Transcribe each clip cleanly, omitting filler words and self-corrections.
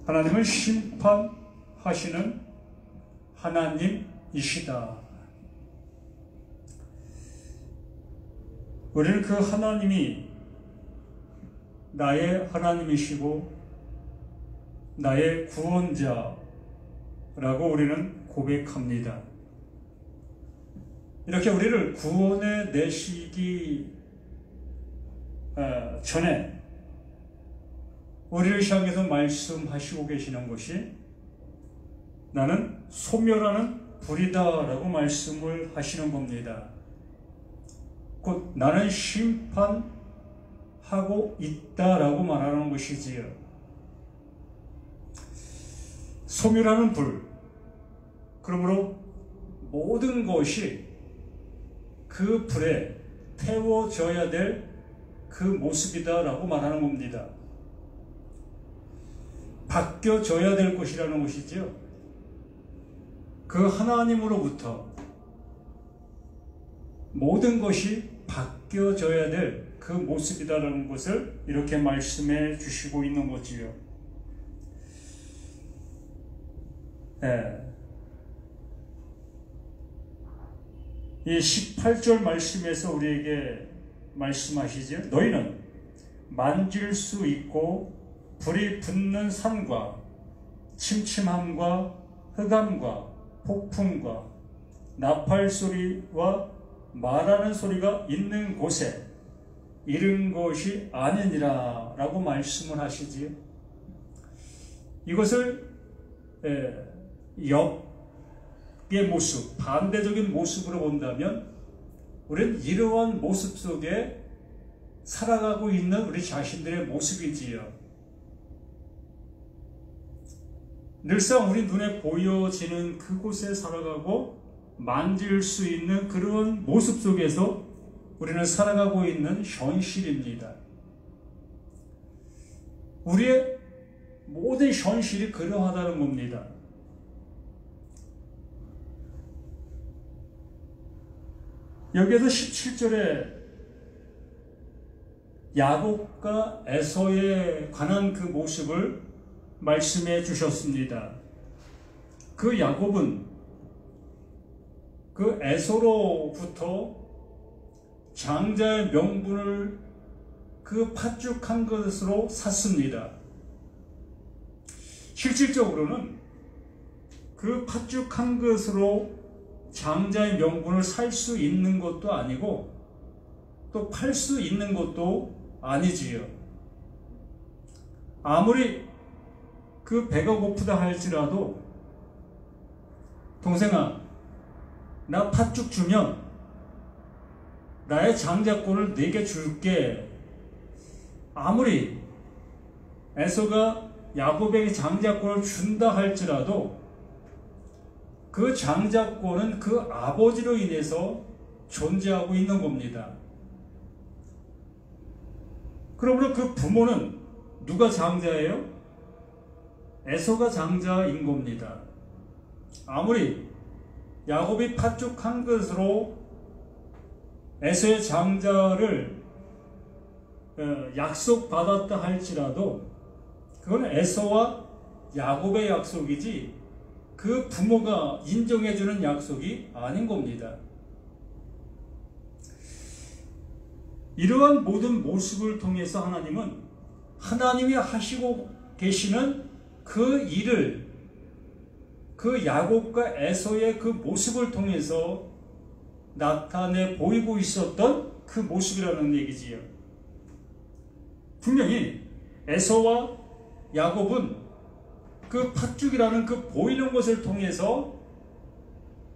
하나님은 심판하시는 하나님이시다. 우리는 그 하나님이 나의 하나님이시고 나의 구원자라고 우리는 고백합니다. 이렇게 우리를 구원해 내시기 전에 우리를 향해서 말씀하시고 계시는 것이 나는 소멸하는 불이다 라고 말씀을 하시는 겁니다. 곧 나는 심판하고 있다라고 말하는 것이지요. 소멸하는 불, 그러므로 모든 것이 그 불에 태워져야 될 그 모습이다 라고 말하는 겁니다. 바뀌어져야 될 것이라는 것이지요. 그 하나님으로부터 모든 것이 바뀌어져야 될 그 모습이다라는 것을 이렇게 말씀해 주시고 있는 거지요. 이 18절 말씀에서 우리에게 말씀하시죠. 너희는 만질 수 있고 불이 붙는 산과 침침함과 흑암과 폭풍과 나팔 소리와 말하는 소리가 있는 곳에 이른 것이 아니니라 라고 말씀을 하시지요. 이것을 역의 모습, 반대적인 모습으로 본다면 우리는 이러한 모습 속에 살아가고 있는 우리 자신들의 모습이지요. 늘상 우리 눈에 보여지는 그곳에 살아가고 만질 수 있는 그런 모습 속에서 우리는 살아가고 있는 현실입니다. 우리의 모든 현실이 그러하다는 겁니다. 여기에서 17절에 야곱과 에서에 관한 그 모습을 말씀해 주셨습니다. 그 야곱은 그 에서로부터 장자의 명분을 그 팥죽한 것으로 샀습니다. 실질적으로는 그 팥죽한 것으로 장자의 명분을 살 수 있는 것도 아니고 또 팔 수 있는 것도 아니지요. 아무리 그 배가 고프다 할지라도 동생아, 나 팥죽 주면 나의 장자권을 네게 줄게. 아무리 에서가 야곱에게 장자권을 준다 할지라도 그 장자권은 그 아버지로 인해서 존재하고 있는 겁니다. 그러므로 그 부모는 누가 장자예요? 에서가 장자인 겁니다. 아무리 야곱이 팥죽한 것으로 에서의 장자를 약속받았다 할지라도 그건 에서와 야곱의 약속이지 그 부모가 인정해주는 약속이 아닌 겁니다. 이러한 모든 모습을 통해서 하나님은 하나님이 하시고 계시는 그 일을 그 야곱과 에서의 그 모습을 통해서 나타내 보이고 있었던 그 모습이라는 얘기지요. 분명히 에서와 야곱은 그 팥죽이라는 그 보이는 것을 통해서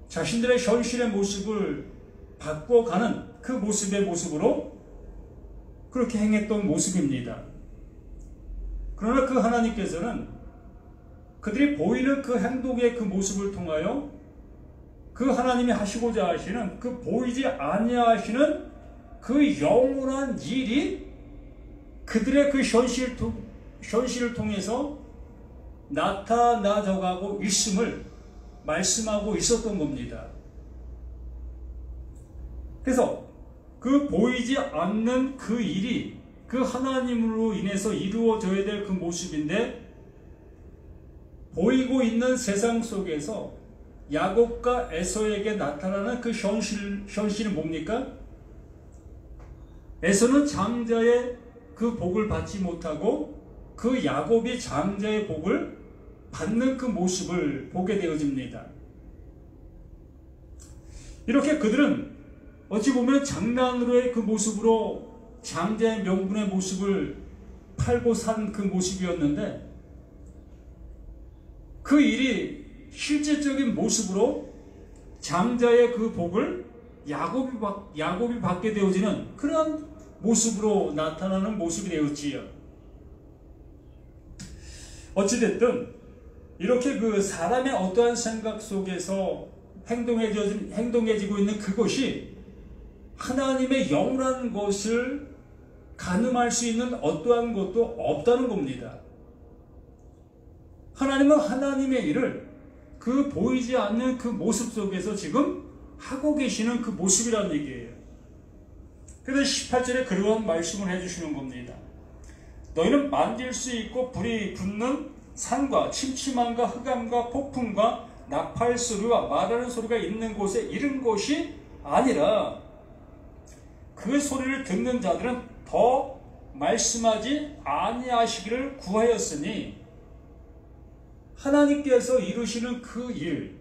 자신들의 현실의 모습을 바꿔가는 그 모습의 모습으로 그렇게 행했던 모습입니다. 그러나 그 하나님께서는 그들이 보이는 그 행동의 그 모습을 통하여 그 하나님이 하시고자 하시는 그 보이지 아니하시는 그 영원한 일이 그들의 그 현실을 통해서 나타나져가고 있음을 말씀하고 있었던 겁니다. 그래서 그 보이지 않는 그 일이 그 하나님으로 인해서 이루어져야 될 그 모습인데 보이고 있는 세상 속에서 야곱과 에서에게 나타나는 그 현실이 뭡니까? 에서는 장자의 그 복을 받지 못하고 그 야곱이 장자의 복을 받는 그 모습을 보게 되어집니다. 이렇게 그들은 어찌 보면 장난으로의 그 모습으로 장자의 명분의 모습을 팔고 산 그 모습이었는데, 그 일이 실제적인 모습으로 장자의 그 복을 야곱이 받게 되어지는 그런 모습으로 나타나는 모습이 되었지요. 어찌됐든 이렇게 그 사람의 어떠한 생각 속에서 행동해지고 있는 그것이 하나님의 영원한 것을 가늠할 수 있는 어떠한 것도 없다는 겁니다. 하나님은 하나님의 일을 그 보이지 않는 그 모습 속에서 지금 하고 계시는 그 모습이라는 얘기예요. 그래서 18절에 그러한 말씀을 해주시는 겁니다. 너희는 만질 수 있고 불이 붙는 산과 침침함과 흑암과 폭풍과 나팔 소리와 말하는 소리가 있는 곳에 이른 것이 아니라 그 소리를 듣는 자들은 더 말씀하지 아니하시기를 구하였으니, 하나님께서 이루시는 그 일,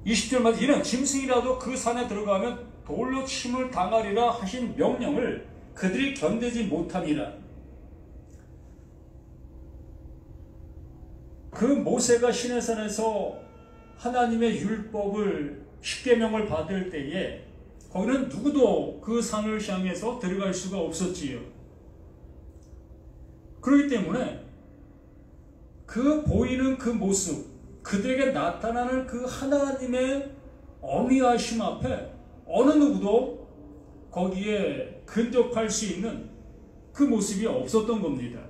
20절마다 이는 짐승이라도 그 산에 들어가면 돌로 침을 당하리라 하신 명령을 그들이 견디지 못함이라. 그 모세가 시내산에서 하나님의 율법을 십계명을 받을 때에 거기는 누구도 그 산을 향해서 들어갈 수가 없었지요. 그렇기 때문에 그 보이는 그 모습, 그들에게 나타나는 그 하나님의 어미하심 앞에 어느 누구도 거기에 근접할 수 있는 그 모습이 없었던 겁니다.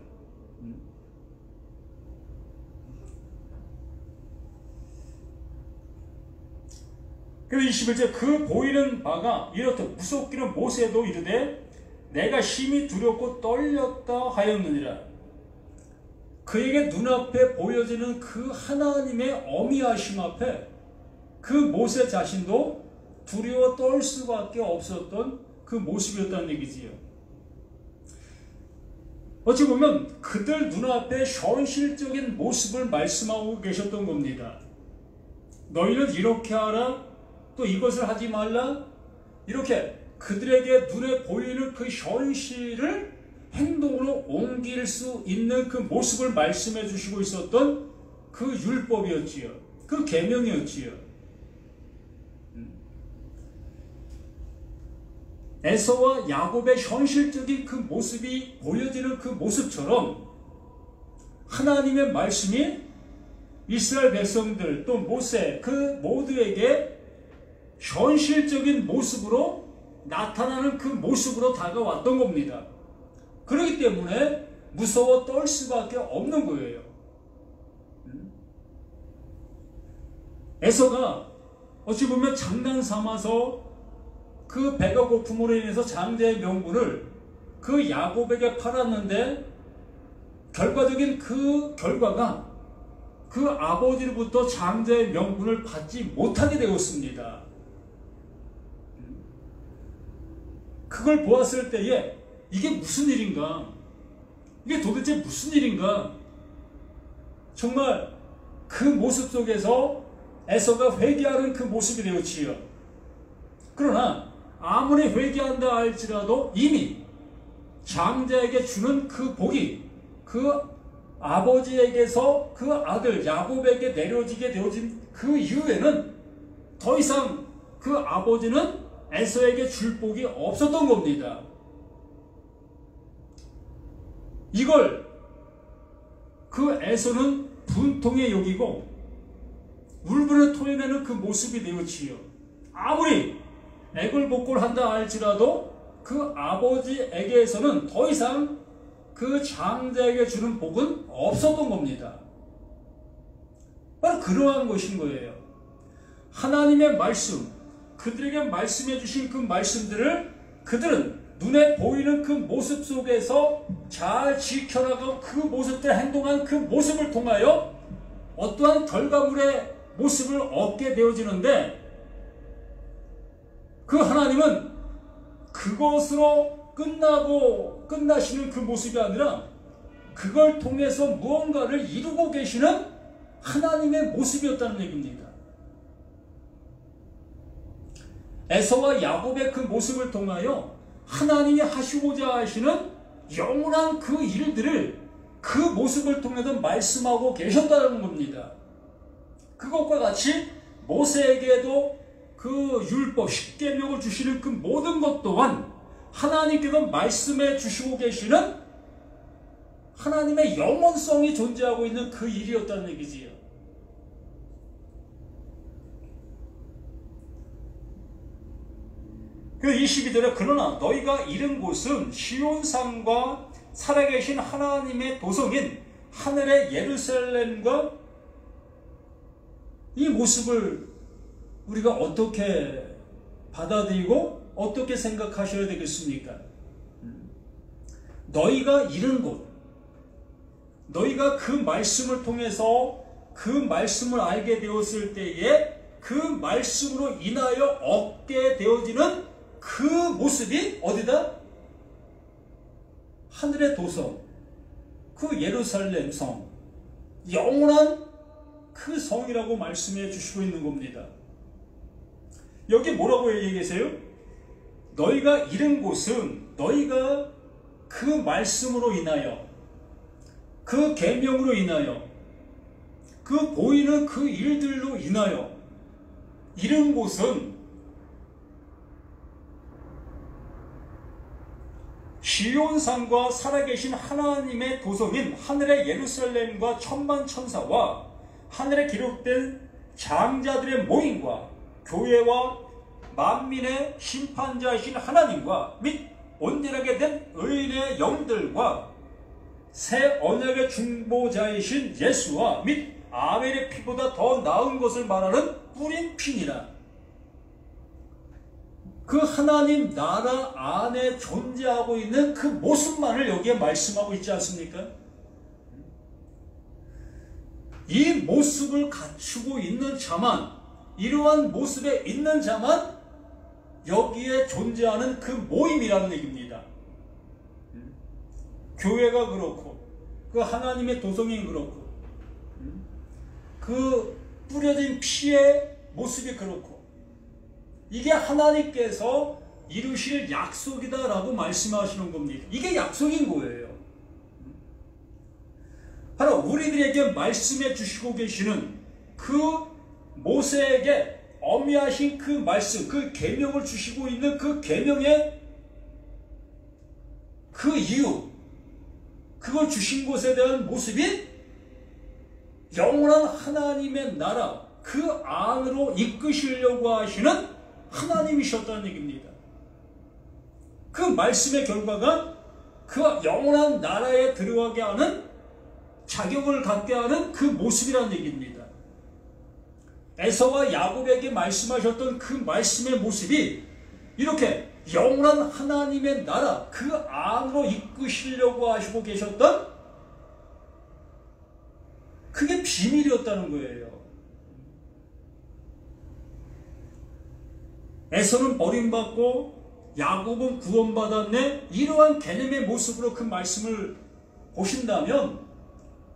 그래서 21절 그 보이는 바가 이렇듯 무섭기는 모세도 이르되 내가 심히 두렵고 떨렸다 하였느니라. 그에게 눈앞에 보여지는 그 하나님의 어미하심 앞에 그 모세 자신도 두려워 떨 수밖에 없었던 그 모습이었다는 얘기지요. 어찌 보면 그들 눈앞에 현실적인 모습을 말씀하고 계셨던 겁니다. 너희는 이렇게 하라, 또 이것을 하지 말라, 이렇게 그들에게 눈에 보이는 그 현실을 행동으로 옮길 수 있는 그 모습을 말씀해 주시고 있었던 그 율법이었지요. 그 계명이었지요. 에서와 야곱의 현실적인 그 모습이 보여지는 그 모습처럼 하나님의 말씀이 이스라엘 백성들 또 모세 그 모두에게 현실적인 모습으로 나타나는 그 모습으로 다가왔던 겁니다. 그렇기 때문에 무서워 떨 수밖에 없는 거예요. 에서가 어찌 보면 장난 삼아서 그 배가 고픔으로 인해서 장자의 명분을 그 야곱에게 팔았는데, 결과적인 그 결과가 그 아버지로부터 장자의 명분을 받지 못하게 되었습니다. 그걸 보았을 때에 이게 무슨 일인가? 이게 도대체 무슨 일인가? 정말 그 모습 속에서 에서가 회개하는 그 모습이 되었지요. 그러나 아무리 회개한다 할지라도 이미 장자에게 주는 그 복이 그 아버지에게서 그 아들 야곱에게 내려지게 되어진 그 이후에는 더 이상 그 아버지는 에서에게 줄 복이 없었던 겁니다. 이걸 그 에서는 분통에 여기고 울분을 토해내는 그 모습이 되었지요. 아무리 애걸복걸한다 할지라도 그 아버지에게서는 더 이상 그 장자에게 주는 복은 없었던 겁니다. 바로 그러한 것인 거예요. 하나님의 말씀, 그들에게 말씀해 주신 그 말씀들을 그들은 눈에 보이는 그 모습 속에서 잘 지켜나가고 그 모습대로 행동한 그 모습을 통하여 어떠한 결과물의 모습을 얻게 되어지는데, 그 하나님은 그것으로 끝나시는 그 모습이 아니라 그걸 통해서 무언가를 이루고 계시는 하나님의 모습이었다는 얘기입니다. 에서와 야곱의 그 모습을 통하여 하나님이 하시고자 하시는 영원한 그 일들을 그 모습을 통해서 말씀하고 계셨다는 겁니다. 그것과 같이 모세에게도 그 율법, 십계명을 주시는 그 모든 것 또한 하나님께서 말씀해 주시고 계시는 하나님의 영원성이 존재하고 있는 그 일이었다는 얘기지요. 그 22절에 그러나 너희가 이른 곳은 시온산과 살아계신 하나님의 도성인 하늘의 예루살렘과, 이 모습을 우리가 어떻게 받아들이고 어떻게 생각하셔야 되겠습니까? 너희가 이른 곳, 너희가 그 말씀을 통해서 그 말씀을 알게 되었을 때에 그 말씀으로 인하여 얻게 되어지는 그 모습이 어디다? 하늘의 도성, 그 예루살렘 성, 영원한 그 성이라고 말씀해 주시고 있는 겁니다. 여기 뭐라고 얘기하세요? 너희가 이른 곳은 너희가 그 말씀으로 인하여, 그 계명으로 인하여, 그 보이는 그 일들로 인하여 이른 곳은 시온산과 살아계신 하나님의 도성인 하늘의 예루살렘과 천만 천사와 하늘에 기록된 장자들의 모임과 교회와 만민의 심판자이신 하나님과 및 온전하게 된 의인의 영들과 새 언약의 중보자이신 예수와 및 아벨의 피보다 더 나은 것을 말하는 뿌린 피니라. 그 하나님 나라 안에 존재하고 있는 그 모습만을 여기에 말씀하고 있지 않습니까? 이 모습을 갖추고 있는 자만, 이러한 모습에 있는 자만 여기에 존재하는 그 모임이라는 얘기입니다. 교회가 그렇고 그 하나님의 도성이 그렇고 그 뿌려진 피의 모습이 그렇고, 이게 하나님께서 이루실 약속이다라고 말씀하시는 겁니다. 이게 약속인 거예요. 바로 우리들에게 말씀해 주시고 계시는 그 모세에게 엄미하신 그 말씀, 그 계명을 주시고 있는 그 계명의 그 이유, 그걸 주신 것에 대한 모습이 영원한 하나님의 나라, 그 안으로 이끄시려고 하시는 하나님이셨다는 얘기입니다. 그 말씀의 결과가 그 영원한 나라에 들어가게 하는, 자격을 갖게 하는 그 모습이라는 얘기입니다. 에서와 야곱에게 말씀하셨던 그 말씀의 모습이 이렇게 영원한 하나님의 나라, 그 안으로 이끄시려고 하시고 계셨던, 그게 비밀이었다는 거예요. 에서는 버림받고 야곱은 구원받았네, 이러한 개념의 모습으로 그 말씀을 보신다면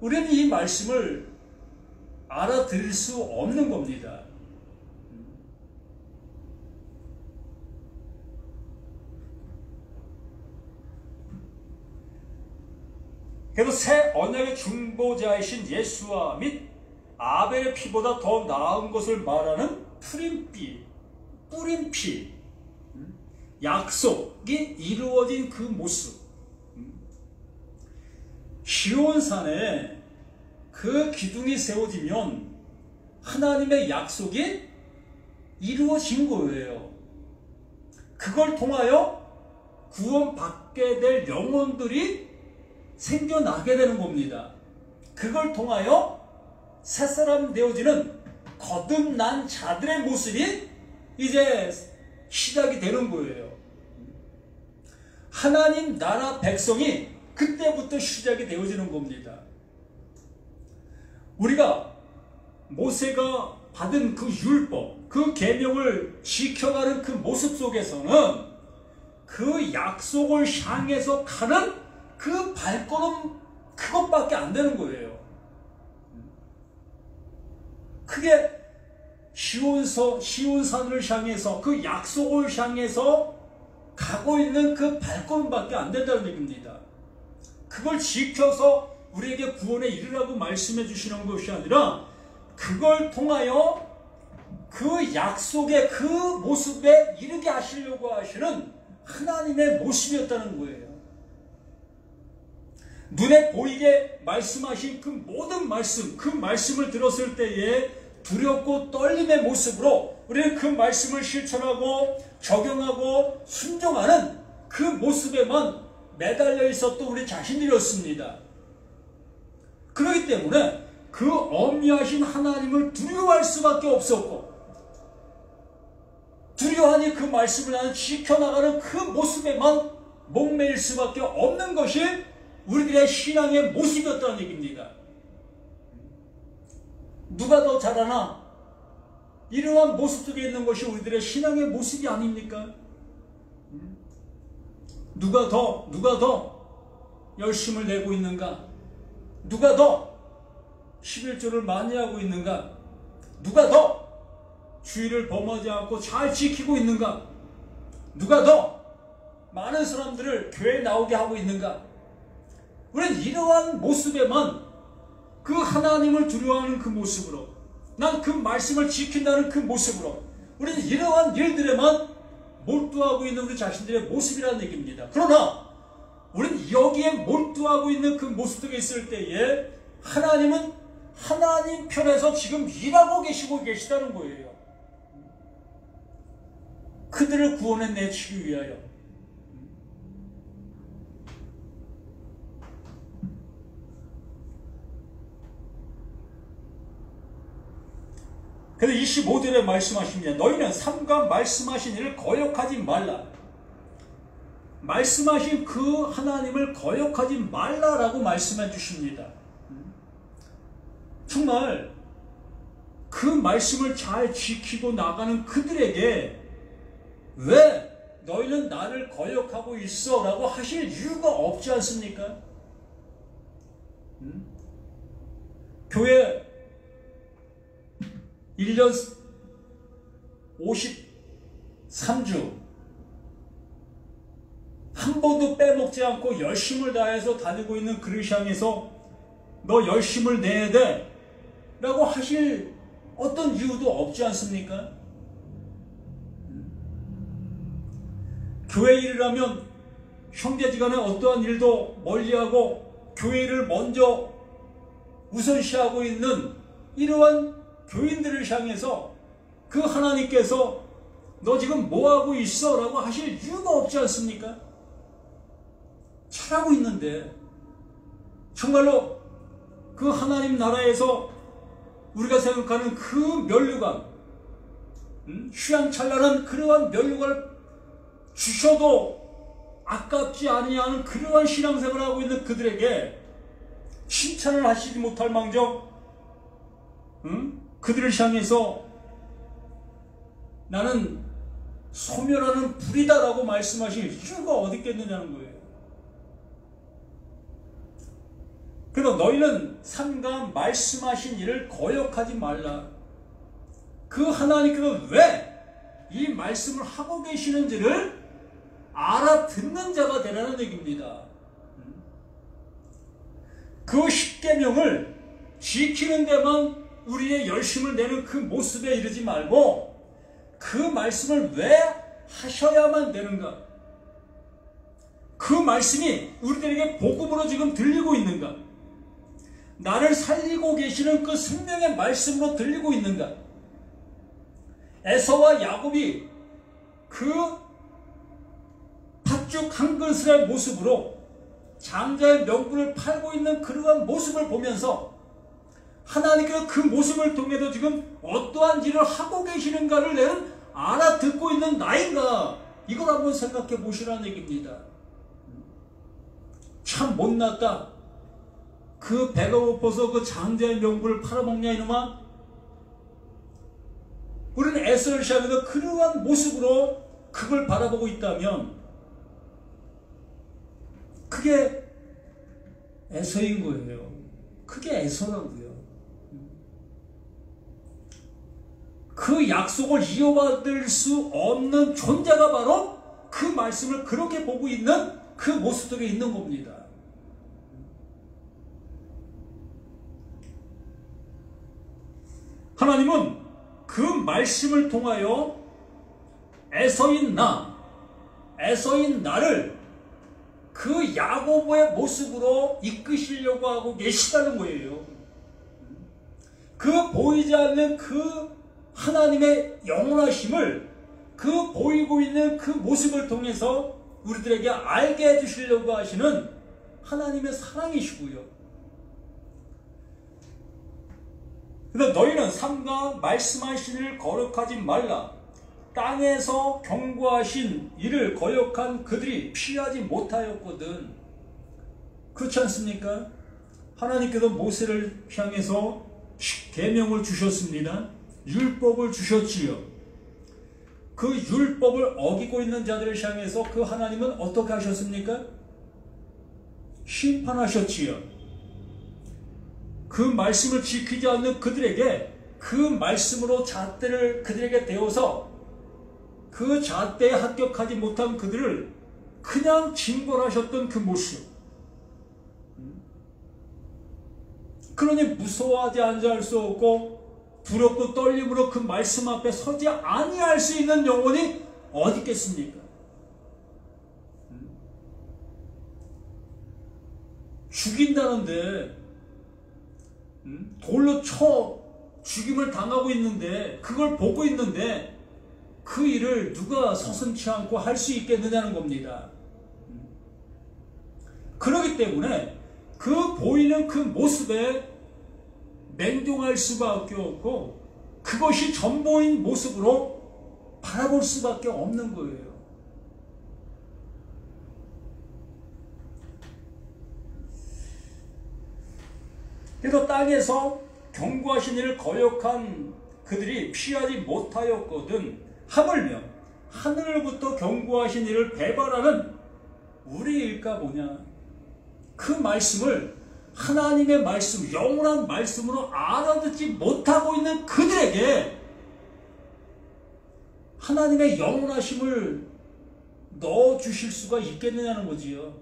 우리는 이 말씀을 알아들을 수 없는 겁니다. 그래서 새 언약의 중보자이신 예수와 및 아벨의 피보다 더 나은 것을 말하는 뿌린 피, 약속이 이루어진 그 모습. 시온산에 그 기둥이 세워지면 하나님의 약속이 이루어진 거예요. 그걸 통하여 구원받게 될 영혼들이 생겨나게 되는 겁니다. 그걸 통하여 새사람 되어지는 거듭난 자들의 모습이 이제 시작이 되는 거예요. 하나님 나라 백성이 그때부터 시작이 되어지는 겁니다. 우리가 모세가 받은 그 율법, 그 계명을 지켜가는 그 모습 속에서는 그 약속을 향해서 가는 그 발걸음 그것밖에 안 되는 거예요. 그게 시온산을 향해서 그 약속을 향해서 가고 있는 그 발걸음밖에 안 된다는 얘기입니다. 그걸 지켜서 우리에게 구원에 이르라고 말씀해 주시는 것이 아니라 그걸 통하여 그 약속의 그 모습에 이르게 하시려고 하시는 하나님의 모습이었다는 거예요. 눈에 보이게 말씀하신 그 모든 말씀, 그 말씀을 들었을 때에 두렵고 떨림의 모습으로 우리는 그 말씀을 실천하고 적용하고 순종하는 그 모습에만 매달려 있었던 우리 자신들이었습니다. 그렇기 때문에 그 엄미하신 하나님을 두려워할 수밖에 없었고, 두려워하니 그 말씀을 나는 지켜나가는 그 모습에만 목매일 수밖에 없는 것이 우리들의 신앙의 모습이었다는 얘기입니다. 누가 더 잘하나? 이러한 모습 속에 있는 것이 우리들의 신앙의 모습이 아닙니까? 누가 더 열심을 내고 있는가? 누가 더 11조를 많이 하고 있는가? 누가 더 주의를 범하지 않고 잘 지키고 있는가? 누가 더 많은 사람들을 교회에 나오게 하고 있는가? 우리는 이러한 모습에만, 그 하나님을 두려워하는 그 모습으로, 난 그 말씀을 지킨다는 그 모습으로, 우리는 이러한 일들에만 몰두하고 있는 우리 자신들의 모습이라는 얘기입니다. 그러나 우리는 여기에 몰두하고 있는 그 모습 속에 있을 때에 하나님은 하나님 편에서 지금 일하고 계시다는 거예요. 그들을 구원해 내치기 위하여. 그래서 25절에 말씀하십니다. 너희는 삼가 말씀하신 이를 거역하지 말라. 말씀하신 그 하나님을 거역하지 말라라고 말씀해 주십니다. 정말 그 말씀을 잘 지키고 나가는 그들에게 왜 너희는 나를 거역하고 있어? 라고 하실 이유가 없지 않습니까? 교회 1년 53주 한 번도 빼먹지 않고 열심을 다해서 다니고 있는 그를 향해서 너 열심을 내야 돼 라고 하실 어떤 이유도 없지 않습니까? 교회 일을 하면 형제지간에 어떠한 일도 멀리하고 교회 일을 먼저 우선시하고 있는 이러한 교인들을 향해서 그 하나님께서 너 지금 뭐하고 있어? 라고 하실 이유가 없지 않습니까? 잘하고 있는데 정말로 그 하나님 나라에서 우리가 생각하는 그 면류관, 휘황찬란한 그러한 면류관을 주셔도 아깝지 아니하는 그러한 신앙생활을 하고 있는 그들에게 칭찬을 하시지 못할 망정 그들을 향해서 나는 소멸하는 불이다라고 말씀하신 이유가 어디 있겠느냐는 거예요. 그래서 너희는 삼가 말씀하신 일을 거역하지 말라. 그 하나님께서 왜 이 말씀을 하고 계시는지를 알아듣는 자가 되라는 얘기입니다. 그 십계명을 지키는 데만 우리의 열심을 내는 그 모습에 이르지 말고 그 말씀을 왜 하셔야만 되는가? 그 말씀이 우리들에게 복음으로 지금 들리고 있는가? 나를 살리고 계시는 그 생명의 말씀으로 들리고 있는가? 에서와 야곱이 그 팥죽 한 그릇의 모습으로 장자의 명분을 팔고 있는 그러한 모습을 보면서 하나님께서 그 모습을 통해서 지금 어떠한 일을 하고 계시는가를 내는 알아듣고 있는 나인가? 이걸 한번 생각해 보시라는 얘기입니다. 참 못났다. 그 배가 고파서 그 장자의 명분을 팔아먹냐 이놈아? 우리는 에서를 향해서 그러한 모습으로 그걸 바라보고 있다면 그게 에서인 거예요. 그게 에서라고요. 그 약속을 이어받을 수 없는 존재가 바로 그 말씀을 그렇게 보고 있는 그 모습들이 있는 겁니다. 하나님은 그 말씀을 통하여 에서인 나를 그 야고보의 모습으로 이끄시려고 하고 계시다는 거예요. 그 보이지 않는 그 하나님의 영원하심을 그 보이고 있는 그 모습을 통해서 우리들에게 알게 해주시려고 하시는 하나님의 사랑이시고요. 그런데 너희는 삼가 말씀하신 일을 거역하지 말라. 땅에서 경고하신 이를 거역한 그들이 피하지 못하였거든. 그렇지 않습니까? 하나님께서 모세를 향해서 계명을 주셨습니다. 율법을 주셨지요. 그 율법을 어기고 있는 자들을 향해서 그 하나님은 어떻게 하셨습니까? 심판하셨지요. 그 말씀을 지키지 않는 그들에게 그 말씀으로 잣대를 그들에게 대어서 그 잣대에 합격하지 못한 그들을 그냥 징벌하셨던 그 모습. 그러니 무서워하지 않을 수 없고 두렵고 떨림으로 그 말씀 앞에 서지 아니할 수 있는 영혼이 어디 있겠습니까? 죽인다는데 돌로 쳐 죽임을 당하고 있는데 그걸 보고 있는데 그 일을 누가 서슴지 않고 할 수 있겠느냐는 겁니다. 그렇기 때문에 그 보이는 그 모습에 맹종할 수밖에 없고 그것이 전부인 모습으로 바라볼 수밖에 없는 거예요. 그래서 땅에서 경고하신 일을 거역한 그들이 피하지 못하였거든. 하물며 하늘로부터 경고하신 일을 배반하는 우리일까 보냐. 그 말씀을 하나님의 말씀, 영원한 말씀으로 알아듣지 못하고 있는 그들에게 하나님의 영원하심을 넣어주실 수가 있겠느냐는 거지요.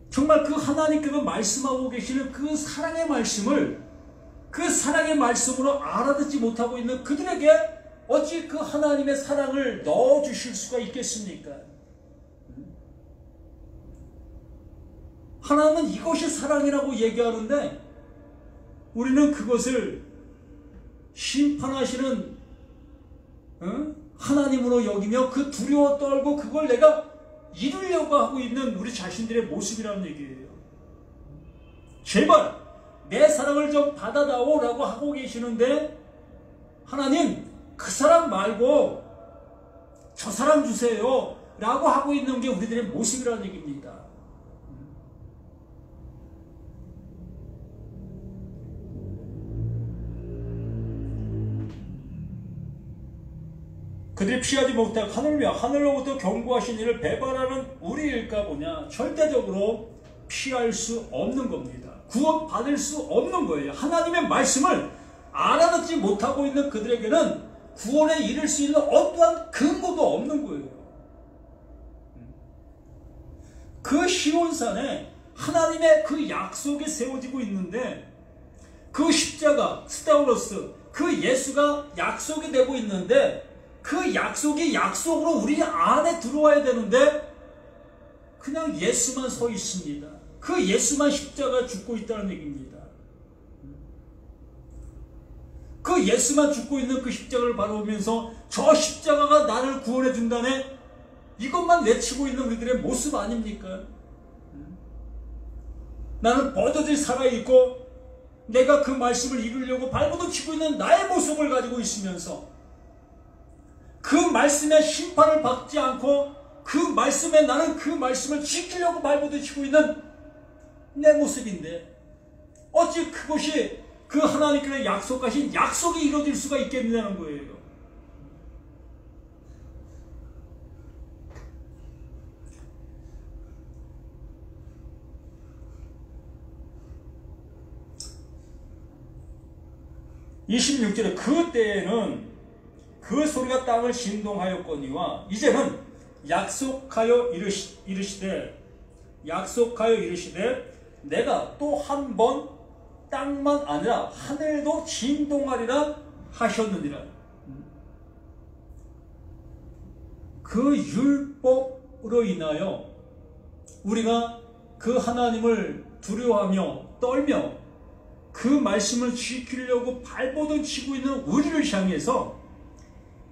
정말 그 하나님께서 말씀하고 계시는 그 사랑의 말씀을 그 사랑의 말씀으로 알아듣지 못하고 있는 그들에게 어찌 그 하나님의 사랑을 넣어주실 수가 있겠습니까? 하나님은 이것이 사랑이라고 얘기하는데 우리는 그것을 심판하시는 하나님으로 여기며 그 두려워 떨고 그걸 내가 이루려고 하고 있는 우리 자신들의 모습이라는 얘기예요. 제발 내 사랑을 좀 받아다오 라고 하고 계시는데 하나님 그 사람 말고 저 사람 주세요 라고 하고 있는 게 우리들의 모습이라는 얘기입니다. 그들이 피하지 못하고 하늘로부터 경고하신 일을 배반하는 우리일까 보냐. 절대적으로 피할 수 없는 겁니다. 구원받을 수 없는 거예요. 하나님의 말씀을 알아듣지 못하고 있는 그들에게는 구원에 이를 수 있는 어떠한 근거도 없는 거예요. 그 시온산에 하나님의 그 약속이 세워지고 있는데 그 십자가, 스테오로스, 그 예수가 약속이 되고 있는데 그 약속이 약속으로 우리 안에 들어와야 되는데 그냥 예수만 서 있습니다. 그 예수만 십자가에 죽고 있다는 얘기입니다. 그 예수만 죽고 있는 그 십자가를 바라보면서 저 십자가가 나를 구원해 준다네 이것만 외치고 있는 우리들의 모습 아닙니까? 나는 버젓이 살아있고 내가 그 말씀을 이루려고 발버둥치고 있는 나의 모습을 가지고 있으면서 그 말씀의 심판을 받지 않고 그 말씀에 나는 그 말씀을 지키려고 발버둥치고 있는 내 모습인데 어찌 그것이 그 하나님께서 약속하신 약속이 이루어질 수가 있겠느냐는 거예요. (26절에) 그때에는 그 소리가 땅을 진동하였거니와 이제는 약속하여 이르시되 내가 또 한 번 땅만 아니라 하늘도 진동하리라 하셨느니라. 그 율법으로 인하여 우리가 그 하나님을 두려워하며 떨며 그 말씀을 지키려고 발버둥치고 있는 우리를 향해서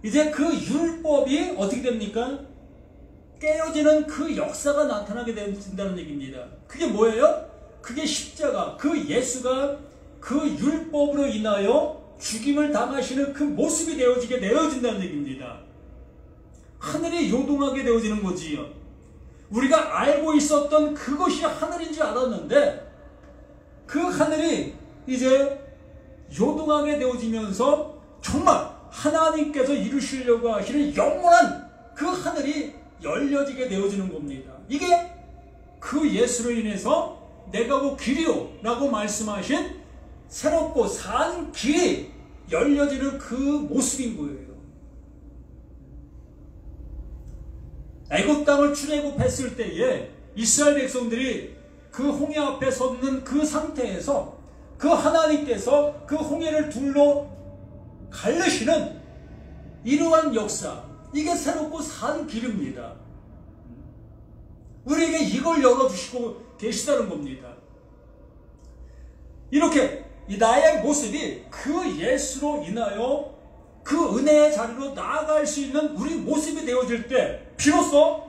이제 그 율법이 어떻게 됩니까? 깨어지는 그 역사가 나타나게 된다는 얘기입니다. 그게 뭐예요? 그게 십자가, 그 예수가 그 율법으로 인하여 죽임을 당하시는 그 모습이 되어진다는 얘기입니다. 하늘이 요동하게 되어지는 거지요. 우리가 알고 있었던 그것이 하늘인 줄 알았는데 그 하늘이 이제 요동하게 되어지면서 정말 하나님께서 이루시려고 하시는 영원한 그 하늘이 열려지게 되어지는 겁니다. 이게 그 예수로 인해서 내가 곧 길이요 라고 말씀하신 새롭고 산 길이 열려지는 그 모습인 거예요. 애굽 땅을 출애굽했을 때에 이스라엘 백성들이 그 홍해 앞에 섰는 그 상태에서 그 하나님께서 그 홍해를 둘로 갈르시는 이러한 역사, 이게 새롭고 산 길입니다. 우리에게 이걸 열어주시고 계시다는 겁니다. 이렇게 나의 모습이 그 예수로 인하여 그 은혜의 자리로 나아갈 수 있는 우리 모습이 되어질 때 비로소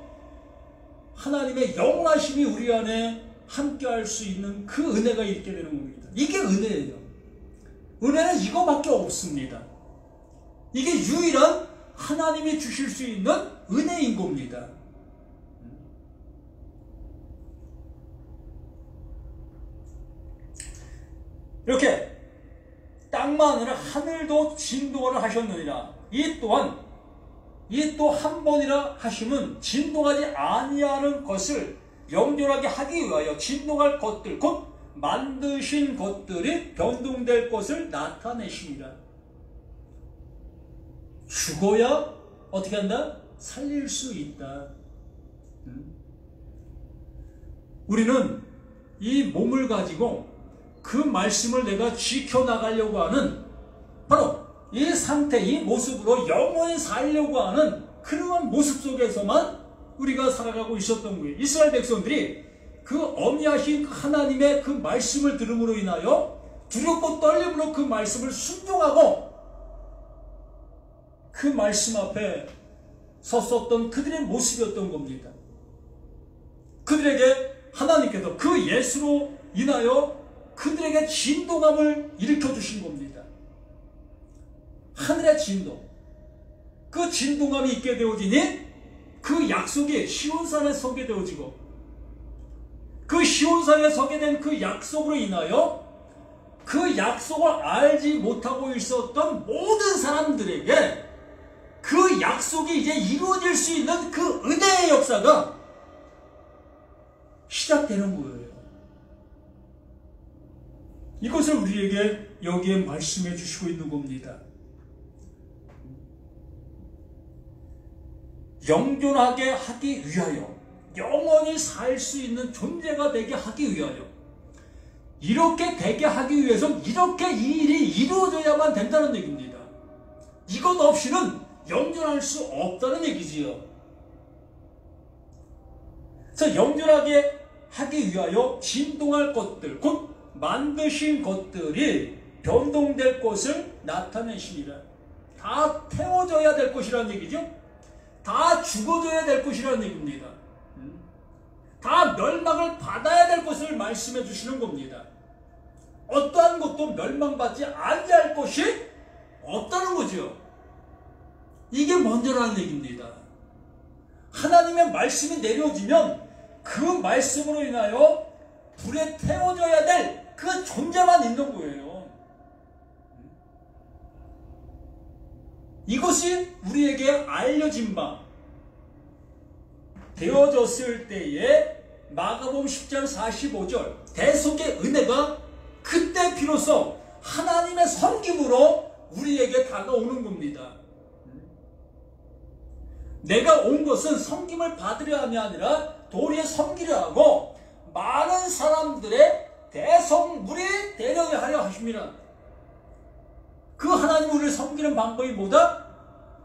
하나님의 영원하심이 우리 안에 함께할 수 있는 그 은혜가 있게 되는 겁니다. 이게 은혜예요. 은혜는 이거밖에 없습니다. 이게 유일한 하나님이 주실 수 있는 은혜인 겁니다. 이렇게 땅만 아니라 하늘도 진동을 하셨느니라. 이 또 한 번이라 하심은 진동하지 아니하는 것을 영존하게 하기 위하여 진동할 것들 곧 만드신 것들이 변동될 것을 나타내십니다. 죽어야 어떻게 한다? 살릴 수 있다. 우리는 이 몸을 가지고 그 말씀을 내가 지켜나가려고 하는 바로 이 상태, 이 모습으로 영원히 살려고 하는 그러한 모습 속에서만 우리가 살아가고 있었던 거예요. 이스라엘 백성들이 그 엄리하신 하나님의 그 말씀을 들음으로 인하여 두렵고 떨림으로 그 말씀을 순종하고 그 말씀 앞에 섰었던 그들의 모습이었던 겁니다. 그들에게 하나님께서 그 예수로 인하여 그들에게 진동함을 일으켜 주신 겁니다. 하늘의 진동. 그 진동함이 있게 되어지니 그 약속이 시온산에 서게 되어지고 그 시온산에 서게 된 그 약속으로 인하여 그 약속을 알지 못하고 있었던 모든 사람들에게 그 약속이 이제 이루어질 수 있는 그 은혜의 역사가 시작되는 거예요. 이것을 우리에게 여기에 말씀해 주시고 있는 겁니다. 영존하게 하기 위하여, 영원히 살 수 있는 존재가 되게 하기 위하여, 이렇게 되게 하기 위해서는 이렇게 이 일이 이루어져야만 된다는 얘기입니다. 이것 없이는 영존할 수 없다는 얘기지요. 그래서 영존하게 하기 위하여 진동할 것들, 곧 만드신 것들이 변동될 것을 나타내십니다. 다 태워져야 될 것이라는 얘기죠. 다 죽어져야 될 것이라는 얘기입니다. 다 멸망을 받아야 될 것을 말씀해 주시는 겁니다. 어떠한 것도 멸망받지 아니할 것이 없다는 거죠. 이게 먼저라는 얘기입니다. 하나님의 말씀이 내려지면 그 말씀으로 인하여 불에 태워져야 될 그 존재만 있는 거예요. 이것이 우리에게 알려진 바 되어졌을 때에 마가복음 10장 45절 대속의 은혜가 그때 비로소 하나님의 섬김으로 우리에게 다가오는 겁니다. 내가 온 것은 섬김을 받으려 함이 아니라 도리에 섬기려 하고 많은 사람들의 대성물이 되려게 하려 하십니다. 그 하나님 우리를 섬기는 방법이 뭐다?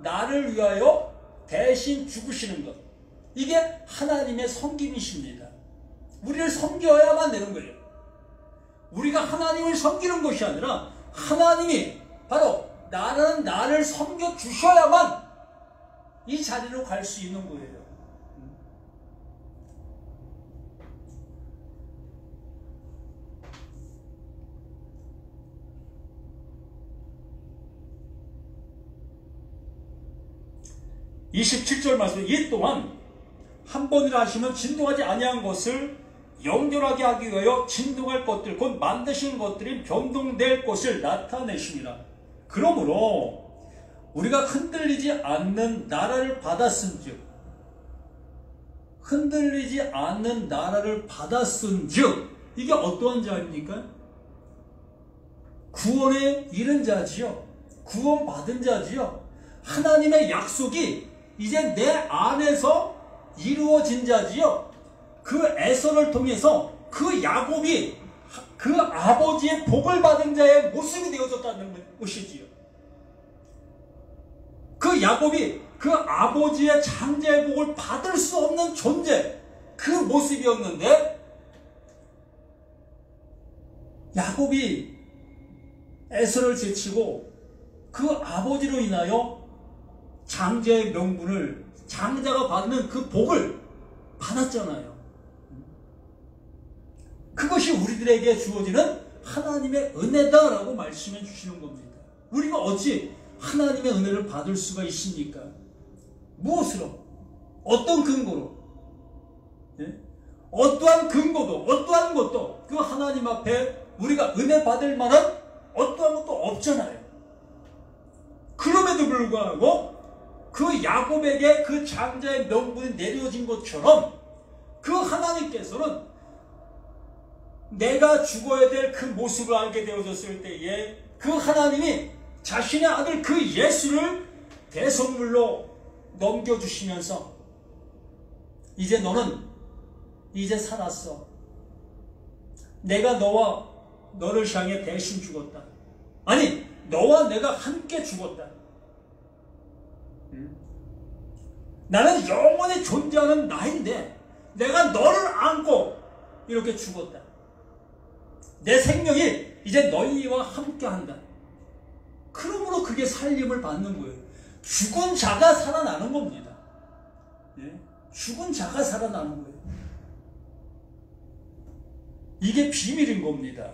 나를 위하여 대신 죽으시는 것. 이게 하나님의 섬김이십니다. 우리를 섬겨야만 되는 거예요. 우리가 하나님을 섬기는 것이 아니라 하나님이 바로 나를 섬겨 주셔야만 이 자리로 갈 수 있는 거예요. 27절 말씀, 이 또한 한 번이라 하시면 진동하지 아니한 것을 영존하게 하기 위하여 진동할 것들 곧 만드신 것들이 변동될 것을 나타내십니다. 그러므로 우리가 흔들리지 않는 나라를 받았은즉, 흔들리지 않는 나라를 받았은즉, 이게 어떠한 자입니까? 구원에 이른 자지요. 구원받은 자지요. 하나님의 약속이 이제 내 안에서 이루어진 자지요. 그 에서를 통해서 그 야곱이 그 아버지의 복을 받은 자의 모습이 되어졌다는 것이지요. 그 야곱이 그 아버지의 창자의 복을 받을 수 없는 존재, 그 모습이었는데 야곱이 에서를 제치고 그 아버지로 인하여 장자의 명분을, 장자가 받는 그 복을 받았잖아요. 그것이 우리들에게 주어지는 하나님의 은혜다라고 말씀해 주시는 겁니다. 우리가 어찌 하나님의 은혜를 받을 수가 있습니까? 무엇으로? 어떤 근거로? 네? 어떠한 근거도, 어떠한 것도 그 하나님 앞에 우리가 은혜 받을 만한 어떠한 것도 없잖아요. 그럼에도 불구하고 그 야곱에게 그 장자의 명분이 내려진 것처럼 그 하나님께서는 내가 죽어야 될 그 모습을 알게 되어졌을 때에 그 하나님이 자신의 아들 그 예수를 대성물로 넘겨주시면서 이제 너는 이제 살았어. 내가 너를 향해 대신 죽었다. 아니, 너와 내가 함께 죽었다. 나는 영원히 존재하는 나인데 내가 너를 안고 이렇게 죽었다. 내 생명이 이제 너희와 함께 한다. 그러므로 그게 살림을 받는 거예요. 죽은 자가 살아나는 겁니다. 예? 죽은 자가 살아나는 거예요. 이게 비밀인 겁니다.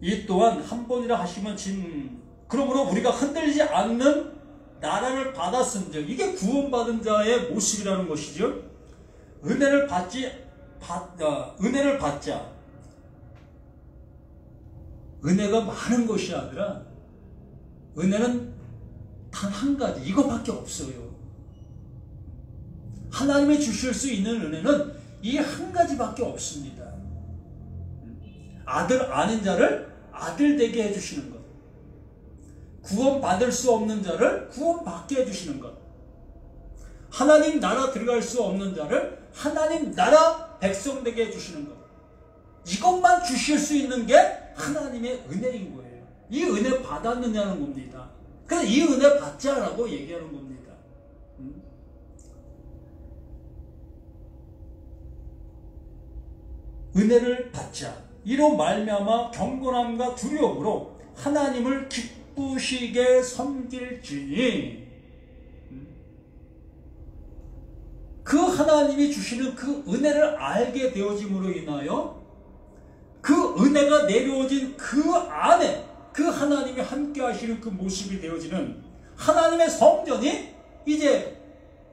이 또한 한 번이라 하시면 그러므로 우리가 흔들리지 않는 나라를 받았은즉, 이게 구원받은 자의 모습이라는 것이죠. 은혜를 받자. 은혜가 많은 것이 아니라 은혜는 단 한 가지, 이거밖에 없어요. 하나님이 주실 수 있는 은혜는 이 한 가지밖에 없습니다. 아들 아닌 자를 아들 되게 해주시는 것, 구원받을 수 없는 자를 구원받게 해주시는 것, 하나님 나라 들어갈 수 없는 자를 하나님 나라 백성 되게 해주시는 것, 이것만 주실 수 있는 게 하나님의 은혜인 거예요. 이 은혜 받았느냐는 겁니다. 그래서 이 은혜 받자라고 얘기하는 겁니다. 은혜를 받자. 이로 말미암아 경건함과 두려움으로 하나님을 기쁘시게 섬길지니, 그 하나님이 주시는 그 은혜를 알게 되어짐으로 인하여 그 은혜가 내려오진 그 안에 그 하나님이 함께 하시는 그 모습이 되어지는 하나님의 성전이 이제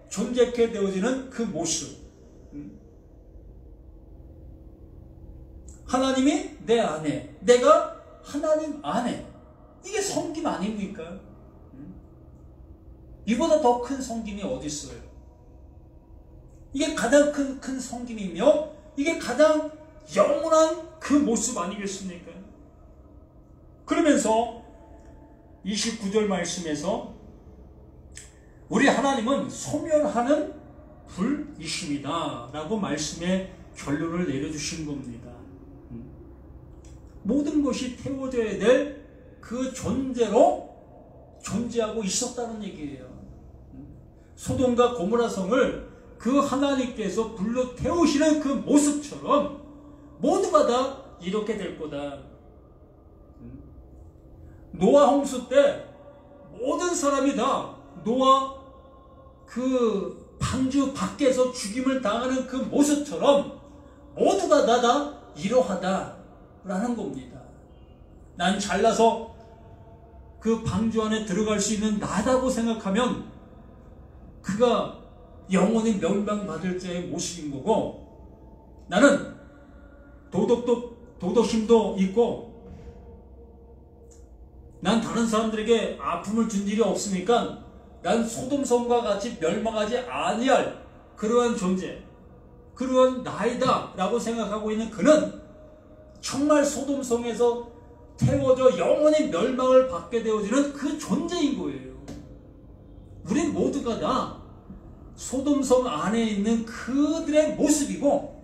존재케 되어지는 그 모습. 하나님이 내 안에, 내가 하나님 안에. 이게 섬김 아닙니까? 이보다 더 큰 섬김이 어디 있어요? 이게 가장 큰 섬김이며 이게 가장 영원한 그 모습 아니겠습니까? 그러면서 29절 말씀에서 우리 하나님은 소멸하는 불이십니다 라고 말씀의 결론을 내려주신 겁니다. 모든 것이 태워져야 될 그 존재로 존재하고 있었다는 얘기예요. 소돔과 고모라 성을 그 하나님께서 불러 태우시는 그 모습처럼 모두가 다 이렇게 될 거다. 노아 홍수 때 모든 사람이 다 노아 그 방주 밖에서 죽임을 당하는 그 모습처럼 모두가 다 이러하다라는 겁니다. 난 잘나서 그 방주 안에 들어갈 수 있는 나다고 생각하면 그가 영원히 멸망받을 자의 모습인 거고, 나는 도덕심도 있고 난 다른 사람들에게 아픔을 준 일이 없으니까 난 소돔성과 같이 멸망하지 아니할 그러한 존재, 그러한 나이다 라고 생각하고 있는 그는 정말 소돔성에서 태워져 영원히 멸망을 받게 되어지는 그 존재인 거예요. 우린 모두가 다 소돔성 안에 있는 그들의 모습이고,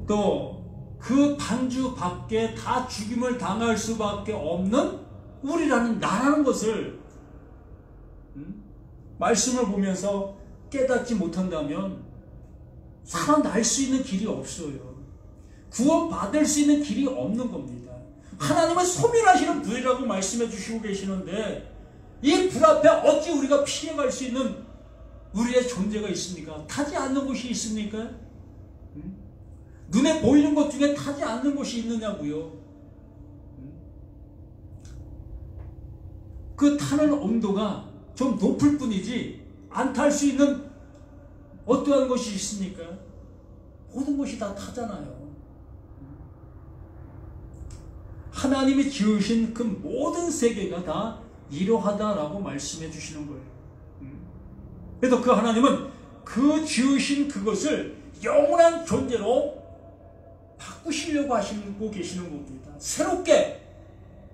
또 그 방주 밖에 다 죽임을 당할 수밖에 없는 우리라는 나라는 것을 말씀을 보면서 깨닫지 못한다면 살아날 수 있는 길이 없어요. 구원받을 수 있는 길이 없는 겁니다. 하나님은 소멸하시는 불이라고 말씀해 주시고 계시는데 이 불 앞에 어찌 우리가 피해갈 수 있는 우리의 존재가 있습니까? 타지 않는 곳이 있습니까? 눈에 보이는 것 중에 타지 않는 곳이 있느냐고요. 그 타는 온도가 좀 높을 뿐이지 안 탈 수 있는 어떠한 것이 있습니까? 모든 것이 다 타잖아요. 하나님이 지으신 그 모든 세계가 다 이러하다라고 말씀해 주시는 거예요. 그래서 그 하나님은 그 지으신 그것을 영원한 존재로 바꾸시려고 하시고 계시는 겁니다.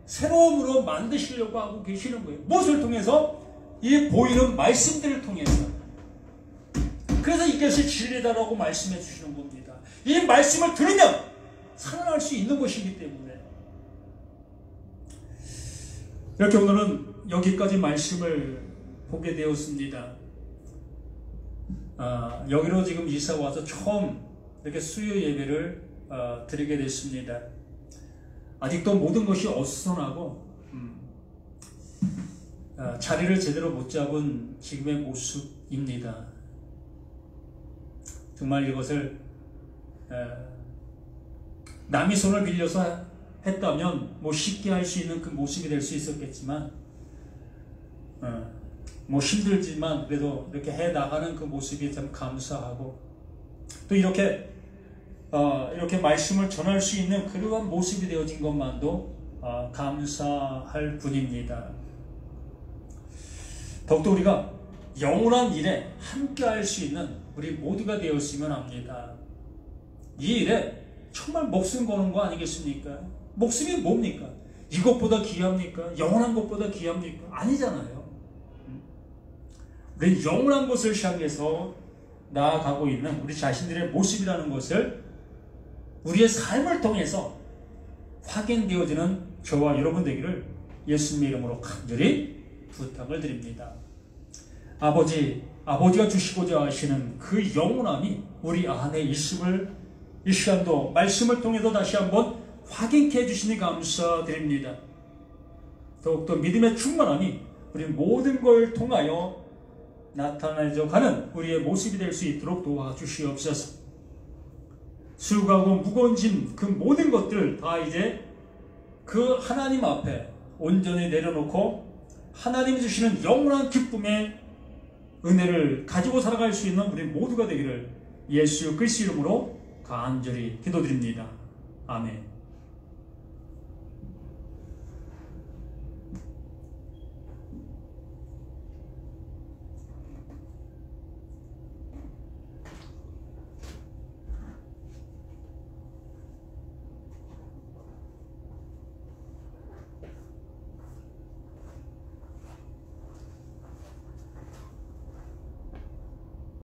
새로움으로 만드시려고 하고 계시는 거예요. 무엇을 통해서? 이 보이는 말씀들을 통해서. 그래서 이것이 진리다라고 말씀해 주시는 겁니다. 이 말씀을 들으면 살아날 수 있는 것이기 때문에. 이렇게 오늘은 여기까지 말씀을 보게 되었습니다. 여기로 지금 이사 와서 처음 이렇게 수요 예배를 드리게 됐습니다. 아직도 모든 것이 어수선하고 자리를 제대로 못 잡은 지금의 모습입니다. 정말 이것을 남의 손을 빌려서 했다면 뭐 쉽게 할 수 있는 그 모습이 될 수 있었겠지만 뭐 힘들지만 그래도 이렇게 해 나가는 그 모습이 참 감사하고, 또 이렇게 말씀을 전할 수 있는 그러한 모습이 되어진 것만도 감사할 뿐입니다. 더욱더 우리가 영원한 일에 함께 할 수 있는 우리 모두가 되었으면 합니다. 이 일에 정말 목숨 거는 거 아니겠습니까? 목숨이 뭡니까? 이것보다 귀합니까? 영원한 것보다 귀합니까? 아니잖아요. 우리 영원한 것을 향해서 나아가고 있는 우리 자신들의 모습이라는 것을 우리의 삶을 통해서 확인되어지는 저와 여러분 되기를 예수님의 이름으로 간절히 부탁을 드립니다. 아버지가 주시고자 하시는 그 영원함이 우리 안에 있음을 이 시간도 말씀을 통해서 다시 한번 확인케 해주시니 감사드립니다. 더욱더 믿음의 충만함이 우리 모든 걸 통하여 나타나져 가는 우리의 모습이 될 수 있도록 도와주시옵소서. 수고하고 무거운 짐, 그 모든 것들 다 이제 그 하나님 앞에 온전히 내려놓고 하나님이 주시는 영원한 기쁨의 은혜를 가지고 살아갈 수 있는 우리 모두가 되기를 예수 그리스도 이름으로 간절히 기도드립니다. 아멘.